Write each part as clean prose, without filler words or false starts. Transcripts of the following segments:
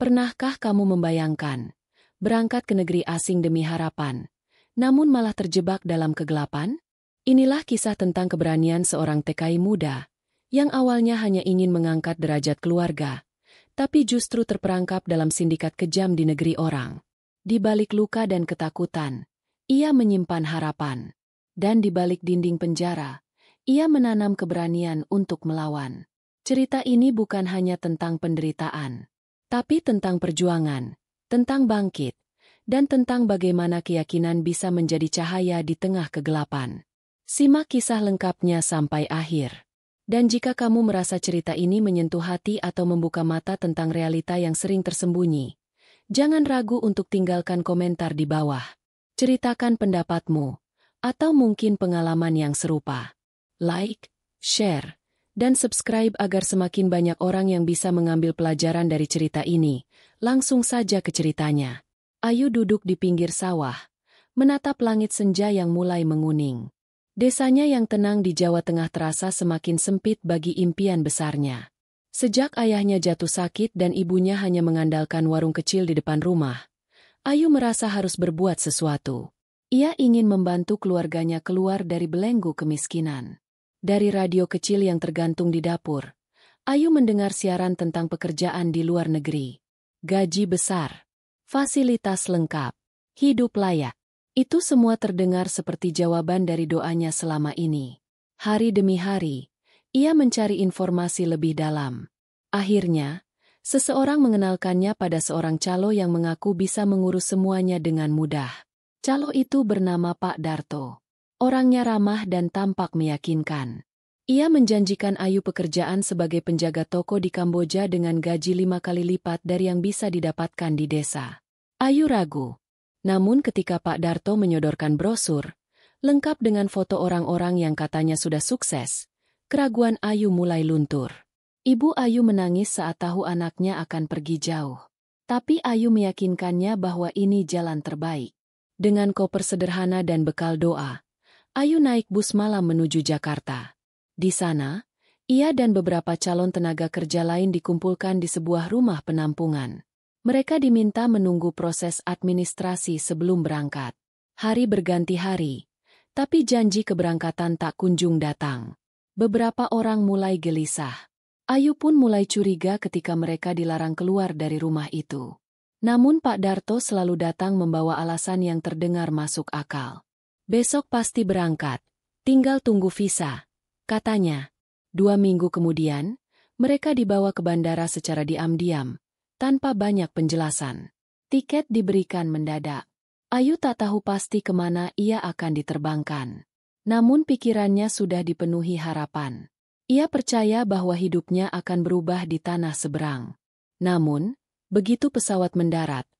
Pernahkah kamu membayangkan berangkat ke negeri asing demi harapan, namun malah terjebak dalam kegelapan? Inilah kisah tentang keberanian seorang TKI muda yang awalnya hanya ingin mengangkat derajat keluarga, tapi justru terperangkap dalam sindikat kejam di negeri orang. Di balik luka dan ketakutan, ia menyimpan harapan. Dan di balik dinding penjara, ia menanam keberanian untuk melawan. Cerita ini bukan hanya tentang penderitaan, tapi tentang perjuangan, tentang bangkit, dan tentang bagaimana keyakinan bisa menjadi cahaya di tengah kegelapan. Simak kisah lengkapnya sampai akhir. Dan jika kamu merasa cerita ini menyentuh hati atau membuka mata tentang realita yang sering tersembunyi, jangan ragu untuk tinggalkan komentar di bawah. Ceritakan pendapatmu, atau mungkin pengalaman yang serupa. Like, share, dan subscribe agar semakin banyak orang yang bisa mengambil pelajaran dari cerita ini. Langsung saja ke ceritanya. Ayu duduk di pinggir sawah, menatap langit senja yang mulai menguning. Desanya yang tenang di Jawa Tengah terasa semakin sempit bagi impian besarnya. Sejak ayahnya jatuh sakit dan ibunya hanya mengandalkan warung kecil di depan rumah, Ayu merasa harus berbuat sesuatu. Ia ingin membantu keluarganya keluar dari belenggu kemiskinan. Dari radio kecil yang tergantung di dapur, Ayu mendengar siaran tentang pekerjaan di luar negeri. Gaji besar, fasilitas lengkap, hidup layak. Itu semua terdengar seperti jawaban dari doanya selama ini. Hari demi hari, ia mencari informasi lebih dalam. Akhirnya, seseorang mengenalkannya pada seorang calo yang mengaku bisa mengurus semuanya dengan mudah. Calo itu bernama Pak Darto. Orangnya ramah dan tampak meyakinkan. Ia menjanjikan Ayu pekerjaan sebagai penjaga toko di Kamboja dengan gaji 5 kali lipat dari yang bisa didapatkan di desa. Ayu ragu. Namun ketika Pak Darto menyodorkan brosur, lengkap dengan foto orang-orang yang katanya sudah sukses, keraguan Ayu mulai luntur. Ibu Ayu menangis saat tahu anaknya akan pergi jauh. Tapi Ayu meyakinkannya bahwa ini jalan terbaik. Dengan koper sederhana dan bekal doa, Ayu naik bus malam menuju Jakarta. Di sana, ia dan beberapa calon tenaga kerja lain dikumpulkan di sebuah rumah penampungan. Mereka diminta menunggu proses administrasi sebelum berangkat. Hari berganti hari, tapi janji keberangkatan tak kunjung datang. Beberapa orang mulai gelisah. Ayu pun mulai curiga ketika mereka dilarang keluar dari rumah itu. Namun Pak Darto selalu datang membawa alasan yang terdengar masuk akal. Besok pasti berangkat, tinggal tunggu visa, katanya. 2 minggu kemudian, mereka dibawa ke bandara secara diam-diam, tanpa banyak penjelasan. Tiket diberikan mendadak. Ayu tak tahu pasti kemana ia akan diterbangkan. Namun pikirannya sudah dipenuhi harapan. Ia percaya bahwa hidupnya akan berubah di tanah seberang. Namun, begitu pesawat mendarat,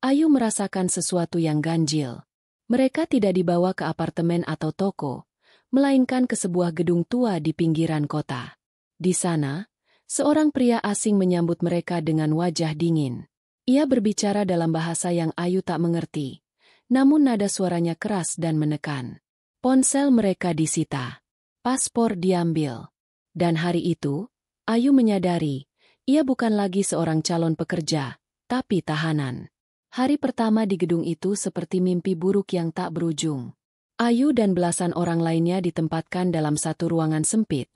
Ayu merasakan sesuatu yang ganjil. Mereka tidak dibawa ke apartemen atau toko, melainkan ke sebuah gedung tua di pinggiran kota. Di sana, seorang pria asing menyambut mereka dengan wajah dingin. Ia berbicara dalam bahasa yang Ayu tak mengerti, namun nada suaranya keras dan menekan. Ponsel mereka disita, paspor diambil. Dan hari itu, Ayu menyadari, ia bukan lagi seorang calon pekerja, tapi tahanan. Hari pertama di gedung itu seperti mimpi buruk yang tak berujung. Ayu dan belasan orang lainnya ditempatkan dalam satu ruangan sempit,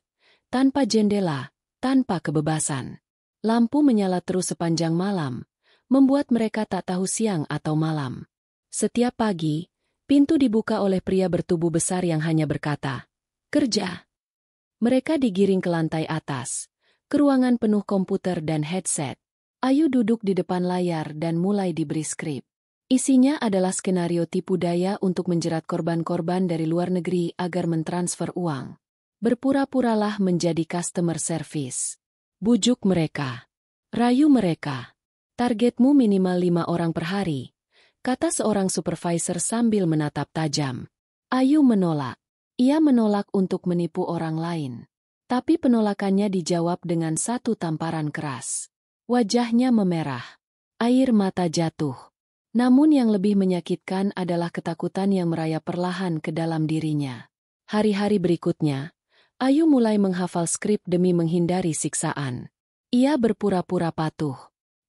tanpa jendela, tanpa kebebasan. Lampu menyala terus sepanjang malam, membuat mereka tak tahu siang atau malam. Setiap pagi, pintu dibuka oleh pria bertubuh besar yang hanya berkata, "Kerja." Mereka digiring ke lantai atas, ke ruangan penuh komputer dan headset. Ayu duduk di depan layar dan mulai diberi skrip. Isinya adalah skenario tipu daya untuk menjerat korban-korban dari luar negeri agar mentransfer uang. Berpura-puralah menjadi customer service. Bujuk mereka. Rayu mereka. Targetmu minimal 5 orang per hari, kata seorang supervisor sambil menatap tajam. Ayu menolak. Ia menolak untuk menipu orang lain. Tapi penolakannya dijawab dengan satu tamparan keras. Wajahnya memerah. Air mata jatuh. Namun yang lebih menyakitkan adalah ketakutan yang merayap perlahan ke dalam dirinya. Hari-hari berikutnya, Ayu mulai menghafal skrip demi menghindari siksaan. Ia berpura-pura patuh.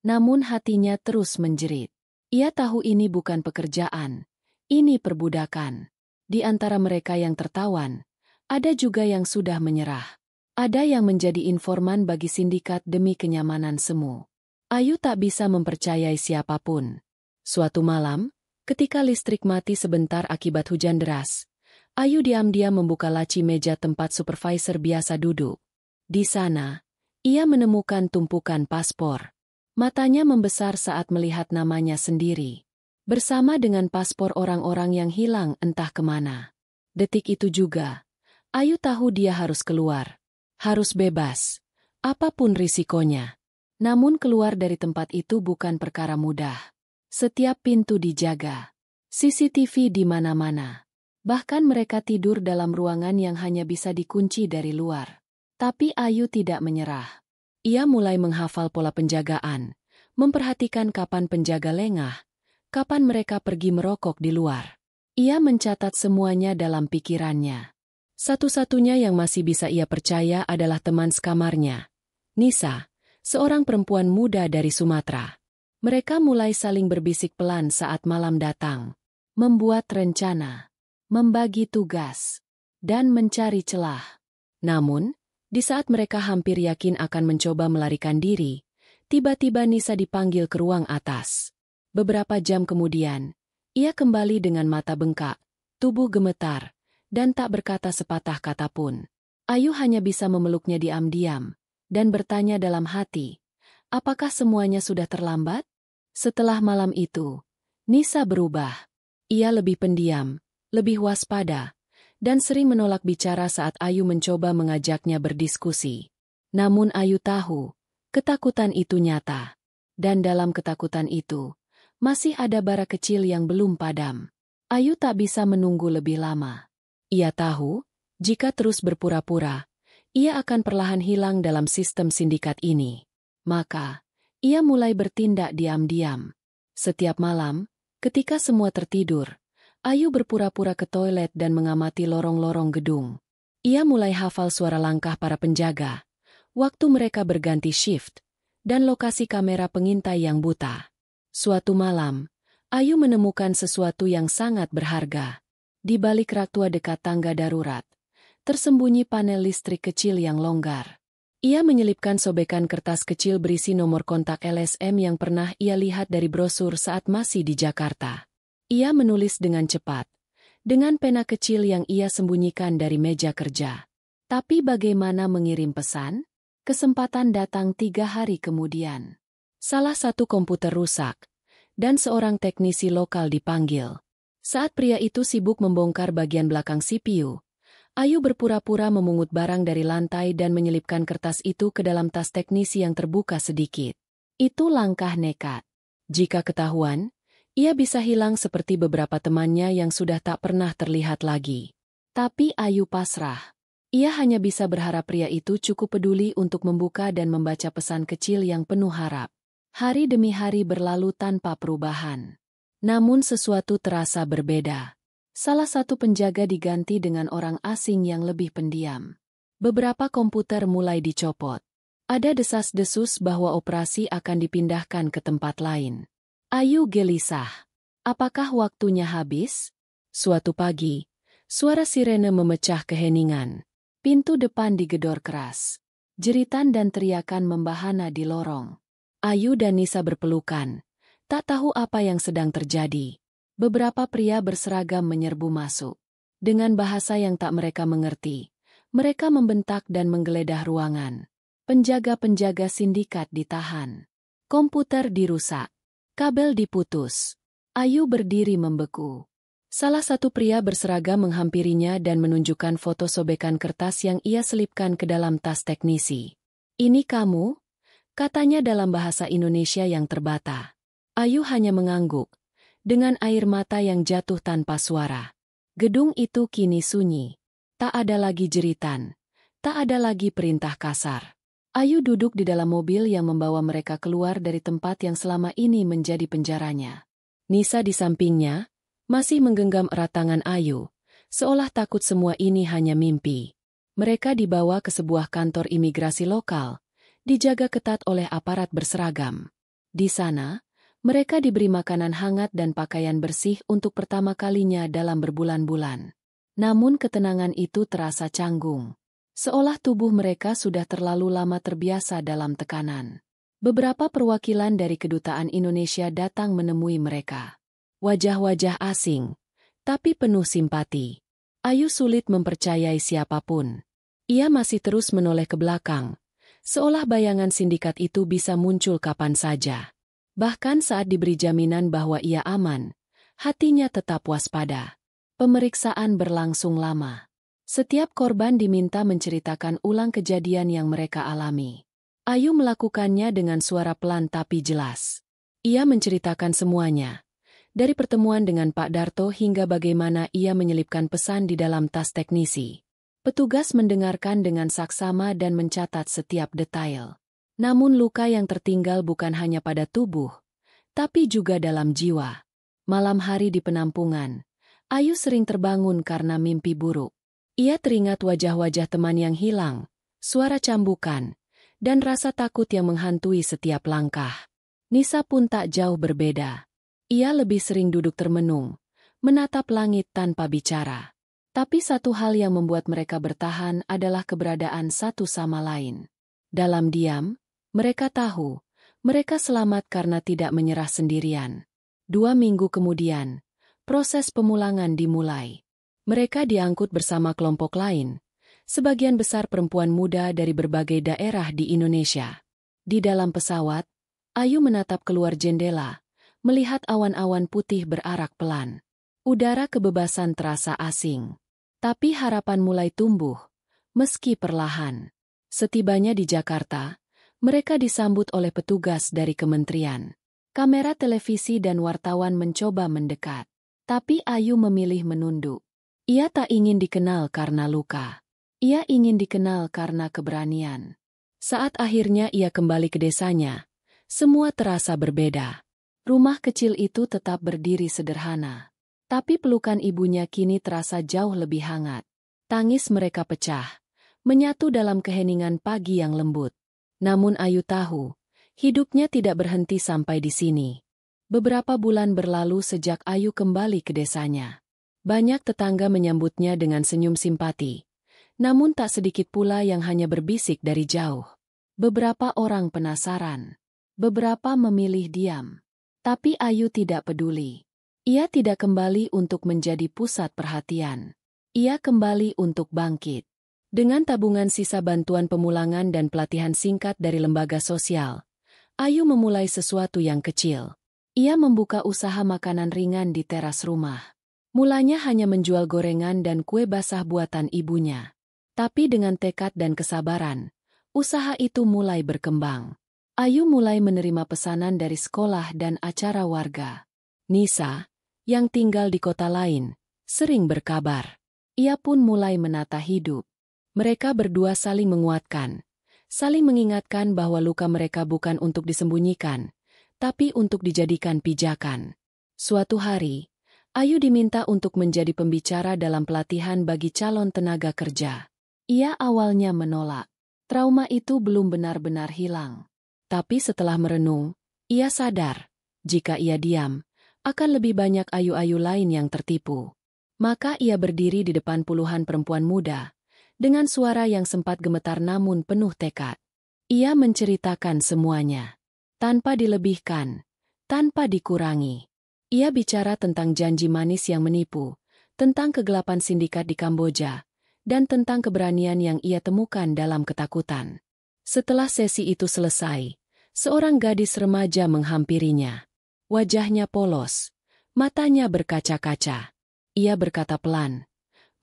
Namun hatinya terus menjerit. Ia tahu ini bukan pekerjaan, ini perbudakan. Di antara mereka yang tertawan, ada juga yang sudah menyerah. Ada yang menjadi informan bagi sindikat demi kenyamanan semu. Ayu tak bisa mempercayai siapapun. Suatu malam, ketika listrik mati sebentar akibat hujan deras, Ayu diam-diam membuka laci meja tempat supervisor biasa duduk. Di sana, ia menemukan tumpukan paspor. Matanya membesar saat melihat namanya sendiri. Bersama dengan paspor orang-orang yang hilang entah kemana. Detik itu juga, Ayu tahu dia harus keluar. Harus bebas. Apapun risikonya. Namun keluar dari tempat itu bukan perkara mudah. Setiap pintu dijaga. CCTV di mana-mana. Bahkan mereka tidur dalam ruangan yang hanya bisa dikunci dari luar. Tapi Ayu tidak menyerah. Ia mulai menghafal pola penjagaan, memperhatikan kapan penjaga lengah, kapan mereka pergi merokok di luar. Ia mencatat semuanya dalam pikirannya. Satu-satunya yang masih bisa ia percaya adalah teman sekamarnya, Nisa, seorang perempuan muda dari Sumatera. Mereka mulai saling berbisik pelan saat malam datang, membuat rencana, membagi tugas, dan mencari celah. Namun, di saat mereka hampir yakin akan mencoba melarikan diri, tiba-tiba Nisa dipanggil ke ruang atas. Beberapa jam kemudian, ia kembali dengan mata bengkak, tubuh gemetar, dan tak berkata sepatah kata pun. Ayu hanya bisa memeluknya diam-diam, dan bertanya dalam hati, apakah semuanya sudah terlambat? Setelah malam itu, Nisa berubah. Ia lebih pendiam, lebih waspada, dan sering menolak bicara saat Ayu mencoba mengajaknya berdiskusi. Namun Ayu tahu, ketakutan itu nyata. Dan dalam ketakutan itu, masih ada bara kecil yang belum padam. Ayu tak bisa menunggu lebih lama. Ia tahu, jika terus berpura-pura, ia akan perlahan hilang dalam sistem sindikat ini. Maka, ia mulai bertindak diam-diam. Setiap malam, ketika semua tertidur, Ayu berpura-pura ke toilet dan mengamati lorong-lorong gedung. Ia mulai hafal suara langkah para penjaga, waktu mereka berganti shift, dan lokasi kamera pengintai yang buta. Suatu malam, Ayu menemukan sesuatu yang sangat berharga. Di balik rak tua dekat tangga darurat, tersembunyi panel listrik kecil yang longgar. Ia menyelipkan sobekan kertas kecil berisi nomor kontak LSM yang pernah ia lihat dari brosur saat masih di Jakarta. Ia menulis dengan cepat, dengan pena kecil yang ia sembunyikan dari meja kerja. Tapi bagaimana mengirim pesan? Kesempatan datang 3 hari kemudian. Salah satu komputer rusak, dan seorang teknisi lokal dipanggil. Saat pria itu sibuk membongkar bagian belakang CPU, Ayu berpura-pura memungut barang dari lantai dan menyelipkan kertas itu ke dalam tas teknisi yang terbuka sedikit. Itu langkah nekat. Jika ketahuan, ia bisa hilang seperti beberapa temannya yang sudah tak pernah terlihat lagi. Tapi Ayu pasrah. Ia hanya bisa berharap pria itu cukup peduli untuk membuka dan membaca pesan kecil yang penuh harap. Hari demi hari berlalu tanpa perubahan. Namun sesuatu terasa berbeda. Salah satu penjaga diganti dengan orang asing yang lebih pendiam. Beberapa komputer mulai dicopot. Ada desas-desus bahwa operasi akan dipindahkan ke tempat lain. Ayu gelisah. Apakah waktunya habis? Suatu pagi, suara sirene memecah keheningan. Pintu depan digedor keras. Jeritan dan teriakan membahana di lorong. Ayu dan Nisa berpelukan. Tak tahu apa yang sedang terjadi. Beberapa pria berseragam menyerbu masuk. Dengan bahasa yang tak mereka mengerti, mereka membentak dan menggeledah ruangan. Penjaga-penjaga sindikat ditahan. Komputer dirusak. Kabel diputus. Ayu berdiri membeku. Salah satu pria berseragam menghampirinya dan menunjukkan foto sobekan kertas yang ia selipkan ke dalam tas teknisi. "Ini kamu?" katanya dalam bahasa Indonesia yang terbata. Ayu hanya mengangguk, dengan air mata yang jatuh tanpa suara. Gedung itu kini sunyi. Tak ada lagi jeritan. Tak ada lagi perintah kasar. Ayu duduk di dalam mobil yang membawa mereka keluar dari tempat yang selama ini menjadi penjaranya. Nisa di sampingnya, masih menggenggam erat tangan Ayu, seolah takut semua ini hanya mimpi. Mereka dibawa ke sebuah kantor imigrasi lokal, dijaga ketat oleh aparat berseragam. Di sana, mereka diberi makanan hangat dan pakaian bersih untuk pertama kalinya dalam berbulan-bulan. Namun ketenangan itu terasa canggung. Seolah tubuh mereka sudah terlalu lama terbiasa dalam tekanan. Beberapa perwakilan dari Kedutaan Indonesia datang menemui mereka. Wajah-wajah asing, tapi penuh simpati. Ayu sulit mempercayai siapapun. Ia masih terus menoleh ke belakang, seolah bayangan sindikat itu bisa muncul kapan saja. Bahkan saat diberi jaminan bahwa ia aman, hatinya tetap waspada. Pemeriksaan berlangsung lama. Setiap korban diminta menceritakan ulang kejadian yang mereka alami. Ayu melakukannya dengan suara pelan tapi jelas. Ia menceritakan semuanya. Dari pertemuan dengan Pak Darto hingga bagaimana ia menyelipkan pesan di dalam tas teknisi. Petugas mendengarkan dengan saksama dan mencatat setiap detail. Namun luka yang tertinggal bukan hanya pada tubuh, tapi juga dalam jiwa. Malam hari di penampungan, Ayu sering terbangun karena mimpi buruk. Ia teringat wajah-wajah teman yang hilang, suara cambukan, dan rasa takut yang menghantui setiap langkah. Nisa pun tak jauh berbeda. Ia lebih sering duduk termenung, menatap langit tanpa bicara. Tapi satu hal yang membuat mereka bertahan adalah keberadaan satu sama lain. Dalam diam, mereka tahu, mereka selamat karena tidak menyerah sendirian. 2 minggu kemudian, proses pemulangan dimulai. Mereka diangkut bersama kelompok lain, sebagian besar perempuan muda dari berbagai daerah di Indonesia. Di dalam pesawat, Ayu menatap keluar jendela, melihat awan-awan putih berarak pelan. Udara kebebasan terasa asing. Tapi harapan mulai tumbuh, meski perlahan. Setibanya di Jakarta, mereka disambut oleh petugas dari kementerian. Kamera televisi dan wartawan mencoba mendekat. Tapi Ayu memilih menunduk. Ia tak ingin dikenal karena luka. Ia ingin dikenal karena keberanian. Saat akhirnya ia kembali ke desanya, semua terasa berbeda. Rumah kecil itu tetap berdiri sederhana. Tapi pelukan ibunya kini terasa jauh lebih hangat. Tangis mereka pecah, menyatu dalam keheningan pagi yang lembut. Namun Ayu tahu, hidupnya tidak berhenti sampai di sini. Beberapa bulan berlalu sejak Ayu kembali ke desanya. Banyak tetangga menyambutnya dengan senyum simpati. Namun tak sedikit pula yang hanya berbisik dari jauh. Beberapa orang penasaran. Beberapa memilih diam. Tapi Ayu tidak peduli. Ia tidak kembali untuk menjadi pusat perhatian. Ia kembali untuk bangkit. Dengan tabungan sisa bantuan pemulangan dan pelatihan singkat dari lembaga sosial, Ayu memulai sesuatu yang kecil. Ia membuka usaha makanan ringan di teras rumah. Mulanya hanya menjual gorengan dan kue basah buatan ibunya. Tapi dengan tekad dan kesabaran, usaha itu mulai berkembang. Ayu mulai menerima pesanan dari sekolah dan acara warga. Nisa, yang tinggal di kota lain, sering berkabar. Ia pun mulai menata hidup. Mereka berdua saling menguatkan, saling mengingatkan bahwa luka mereka bukan untuk disembunyikan, tapi untuk dijadikan pijakan. Suatu hari, Ayu diminta untuk menjadi pembicara dalam pelatihan bagi calon tenaga kerja. Ia awalnya menolak. Trauma itu belum benar-benar hilang. Tapi setelah merenung, ia sadar, jika ia diam, akan lebih banyak ayu-ayu lain yang tertipu. Maka ia berdiri di depan puluhan perempuan muda, dengan suara yang sempat gemetar namun penuh tekad. Ia menceritakan semuanya, tanpa dilebihkan, tanpa dikurangi. Ia bicara tentang janji manis yang menipu, tentang kegelapan sindikat di Kamboja, dan tentang keberanian yang ia temukan dalam ketakutan. Setelah sesi itu selesai, seorang gadis remaja menghampirinya. Wajahnya polos, matanya berkaca-kaca. Ia berkata pelan,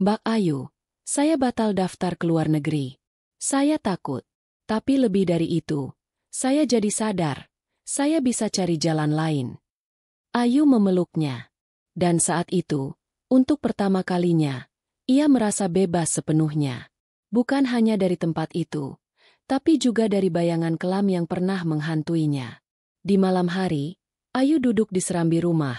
"Mbak Ayu, saya batal daftar ke luar negeri. Saya takut. Tapi lebih dari itu, saya jadi sadar, saya bisa cari jalan lain." Ayu memeluknya. Dan saat itu, untuk pertama kalinya, ia merasa bebas sepenuhnya. Bukan hanya dari tempat itu, tapi juga dari bayangan kelam yang pernah menghantuinya. Di malam hari, Ayu duduk di serambi rumah,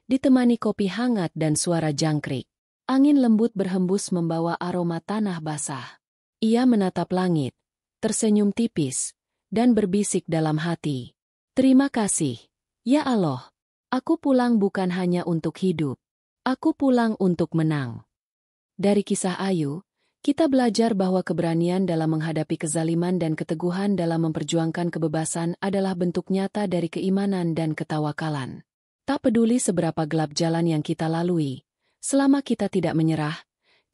ditemani kopi hangat dan suara jangkrik. Angin lembut berhembus membawa aroma tanah basah. Ia menatap langit, tersenyum tipis, dan berbisik dalam hati. Terima kasih. Ya Allah, aku pulang bukan hanya untuk hidup. Aku pulang untuk menang. Dari kisah Ayu, kita belajar bahwa keberanian dalam menghadapi kezaliman dan keteguhan dalam memperjuangkan kebebasan adalah bentuk nyata dari keimanan dan ketawakalan. Tak peduli seberapa gelap jalan yang kita lalui, selama kita tidak menyerah,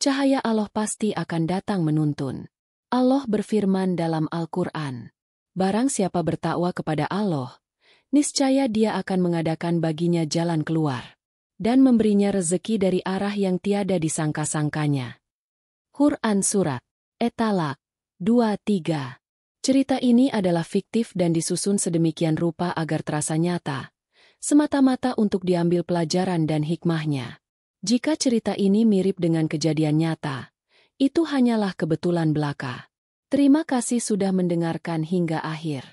cahaya Allah pasti akan datang menuntun. Allah berfirman dalam Al-Quran, "Barang siapa bertakwa kepada Allah, niscaya Dia akan mengadakan baginya jalan keluar dan memberinya rezeki dari arah yang tiada disangka-sangkanya." Quran Surat At-Talaq 23. Cerita ini adalah fiktif dan disusun sedemikian rupa agar terasa nyata, semata-mata untuk diambil pelajaran dan hikmahnya. Jika cerita ini mirip dengan kejadian nyata, itu hanyalah kebetulan belaka. Terima kasih sudah mendengarkan hingga akhir.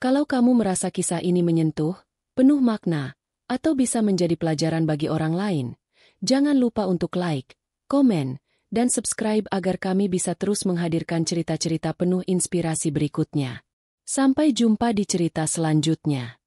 Kalau kamu merasa kisah ini menyentuh, penuh makna, atau bisa menjadi pelajaran bagi orang lain, jangan lupa untuk like, komen, dan subscribe agar kami bisa terus menghadirkan cerita-cerita penuh inspirasi berikutnya. Sampai jumpa di cerita selanjutnya.